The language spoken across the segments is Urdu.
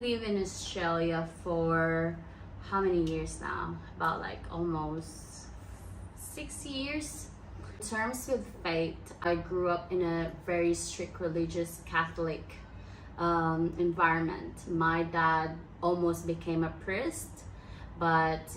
Live in Australia for how many years now? About like almost 6 years. In terms with faith, I grew up in a very strict religious Catholic environment. My dad almost became a priest, but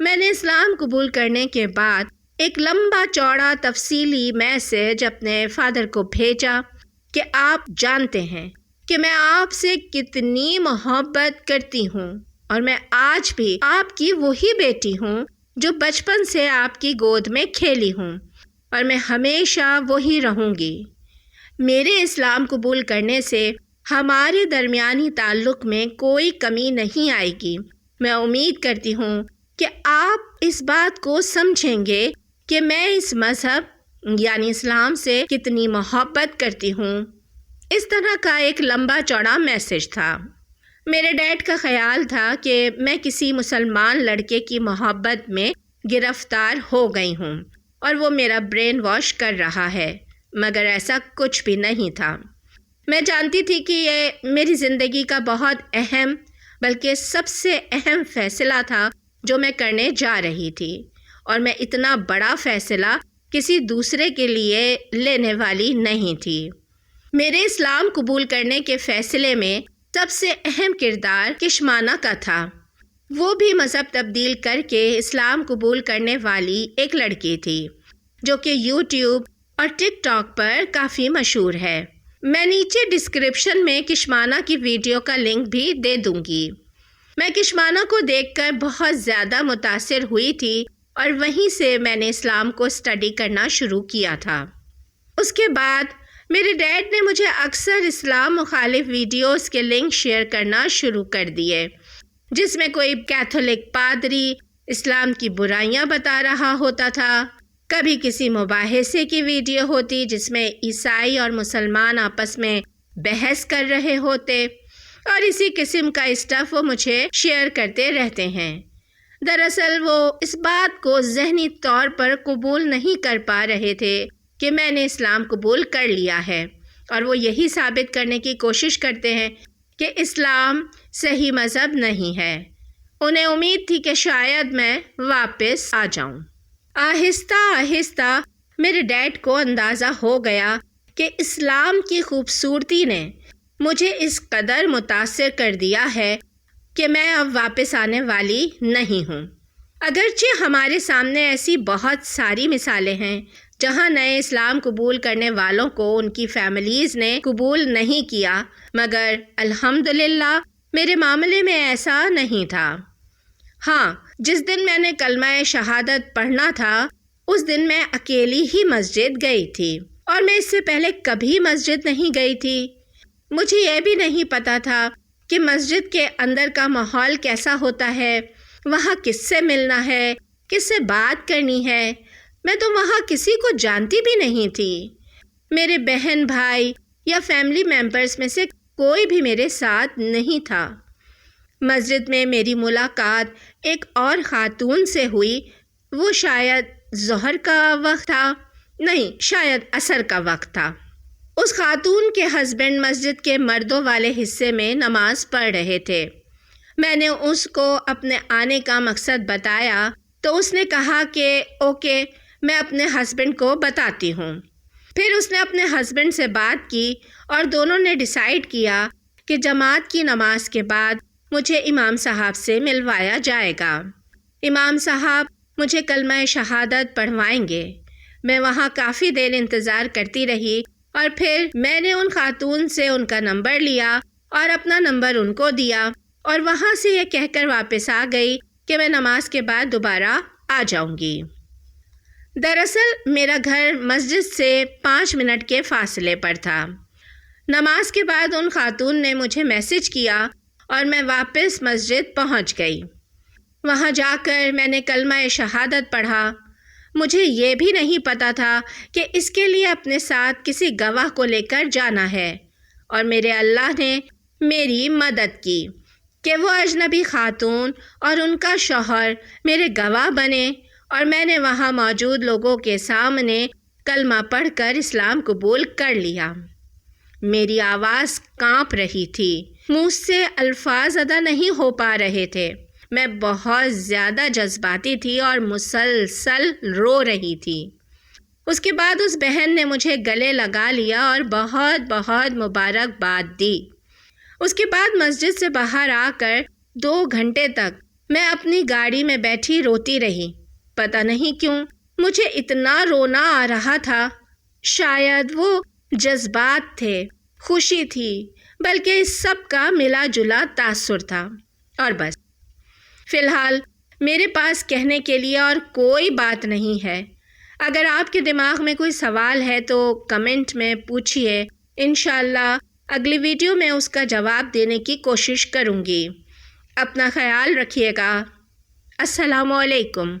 میں نے اسلام قبول کرنے کے بعد ایک لمبا چوڑا تفصیلی میسج اپنے فادر کو بھیجا کہ آپ جانتے ہیں کہ میں آپ سے کتنی محبت کرتی ہوں اور میں آج بھی آپ کی وہی بیٹی ہوں جو بچپن سے آپ کی گود میں کھیلی ہوں اور میں ہمیشہ وہی رہوں گی۔ میرے اسلام قبول کرنے سے ہمارے درمیانی تعلق میں کوئی کمی نہیں آئے گی۔ میں امید کرتی ہوں کہ آپ اس بات کو سمجھیں گے کہ میں اس مذہب یعنی اسلام سے کتنی محبت کرتی ہوں۔ اس طرح کا ایک لمبا چوڑا میسج تھا۔ میرے ڈیڈ کا خیال تھا کہ میں کسی مسلمان لڑکے کی محبت میں گرفتار ہو گئی ہوں اور وہ میرا برین واش کر رہا ہے، مگر ایسا کچھ بھی نہیں تھا۔ میں جانتی تھی کہ یہ میری زندگی کا بہت اہم بلکہ سب سے اہم فیصلہ تھا جو میں کرنے جا رہی تھی، اور میں اتنا بڑا فیصلہ کسی دوسرے کے لیے لینے والی نہیں تھی۔ میرے اسلام قبول کرنے کے فیصلے میں سب سے اہم کردار کشمانہ کا تھا۔ وہ بھی مذہب تبدیل کر کے اسلام قبول کرنے والی ایک لڑکی تھی جو کہ یوٹیوب اور ٹک ٹاک پر کافی مشہور ہے۔ میں نیچے ڈسکرپشن میں کشمانہ کی ویڈیو کا لنک بھی دے دوں گی۔ میں کشمانہ کو دیکھ کر بہت زیادہ متاثر ہوئی تھی اور وہیں سے میں نے اسلام کو اسٹڈی کرنا شروع کیا تھا۔ اس کے بعد میرے ڈیڈ نے مجھے اکثر اسلام مخالف ویڈیوز کے لنک شیئر کرنا شروع کر دیے، جس میں کوئی کیتھولک پادری اسلام کی برائیاں بتا رہا ہوتا تھا، کبھی کسی مباحثے کی ویڈیو ہوتی جس میں عیسائی اور مسلمان آپس میں بحث کر رہے ہوتے، اور اسی قسم کا اسٹف وہ مجھے شیئر کرتے رہتے ہیں۔ دراصل وہ اس بات کو ذہنی طور پر قبول نہیں کر پا رہے تھے کہ میں نے اسلام قبول کر لیا ہے، اور وہ یہی ثابت کرنے کی کوشش کرتے ہیں کہ اسلام صحیح مذہب نہیں ہے۔ انہیں امید تھی کہ شاید میں واپس آ جاؤں۔ آہستہ آہستہ میرے ڈیڈ کو اندازہ ہو گیا کہ اسلام کی خوبصورتی نے مجھے اس قدر متاثر کر دیا ہے کہ میں اب واپس آنے والی نہیں ہوں۔ اگرچہ ہمارے سامنے ایسی بہت ساری مثالیں ہیں جہاں نئے اسلام قبول کرنے والوں کو ان کی فیملیز نے قبول نہیں کیا، مگر الحمدللہ میرے معاملے میں ایسا نہیں تھا۔ ہاں، جس دن میں نے کلمہ شہادت پڑھنا تھا اس دن میں اکیلی ہی مسجد گئی تھی، اور میں اس سے پہلے کبھی مسجد نہیں گئی تھی۔ مجھے یہ بھی نہیں پتا تھا کہ مسجد کے اندر کا ماحول کیسا ہوتا ہے، وہاں کس سے ملنا ہے، کس سے بات کرنی ہے۔ میں تو وہاں کسی کو جانتی بھی نہیں تھی۔ میرے بہن بھائی یا فیملی ممبرز میں سے کوئی بھی میرے ساتھ نہیں تھا۔ مسجد میں میری ملاقات ایک اور خاتون سے ہوئی۔ وہ شاید ظہر کا وقت تھا، نہیں، شاید عصر کا وقت تھا۔ اس خاتون کے ہسبینڈ مسجد کے مردوں والے حصے میں نماز پڑھ رہے تھے۔ میں نے اس کو اپنے آنے کا مقصد بتایا تو اس نے کہا کہ اوکے، میں اپنے ہسبینڈ کو بتاتی ہوں۔ پھر اس نے اپنے ہسبینڈ سے بات کی اور دونوں نے ڈیسائیڈ کیا کہ جماعت کی نماز کے بعد مجھے امام صاحب سے ملوایا جائے گا۔ امام صاحب مجھے کلمہ شہادت پڑھوائیں گے۔ میں وہاں کافی دیر انتظار کرتی رہی، اور پھر میں نے ان خاتون سے ان کا نمبر لیا اور اپنا نمبر ان کو دیا، اور وہاں سے یہ کہہ کر واپس آ گئی کہ میں نماز کے بعد دوبارہ آ جاؤں گی۔ دراصل میرا گھر مسجد سے 5 منٹ کے فاصلے پر تھا۔ نماز کے بعد ان خاتون نے مجھے میسج کیا اور میں واپس مسجد پہنچ گئی۔ وہاں جا کر میں نے کلمہ شہادت پڑھا۔ مجھے یہ بھی نہیں پتا تھا کہ اس کے لیے اپنے ساتھ کسی گواہ کو لے کر جانا ہے، اور میرے اللہ نے میری مدد کی کہ وہ اجنبی خاتون اور ان کا شوہر میرے گواہ بنے، اور میں نے وہاں موجود لوگوں کے سامنے کلمہ پڑھ کر اسلام قبول کر لیا۔ میری آواز کانپ رہی تھی، منہ سے الفاظ ادا نہیں ہو پا رہے تھے۔ میں بہت زیادہ جذباتی تھی اور مسلسل رو رہی تھی۔ اس کے بعد اس بہن نے مجھے گلے لگا لیا اور بہت بہت مبارکباد دی۔ اس کے بعد مسجد سے باہر آ کر 2 گھنٹے تک میں اپنی گاڑی میں بیٹھی روتی رہی. پتہ نہیں کیوں مجھے اتنا رونا آ رہا تھا. شاید وہ جذبات تھے، خوشی تھی، بلکہ اس سب کا ملا جلا تاثر تھا. اور بس فی الحال میرے پاس کہنے کے لیے اور کوئی بات نہیں ہے. اگر آپ کے دماغ میں کوئی سوال ہے تو کمنٹ میں پوچھیے. انشاءاللہ اگلی ویڈیو میں اس کا جواب دینے کی کوشش کروں گی. اپنا خیال رکھیے گا. السلام علیکم.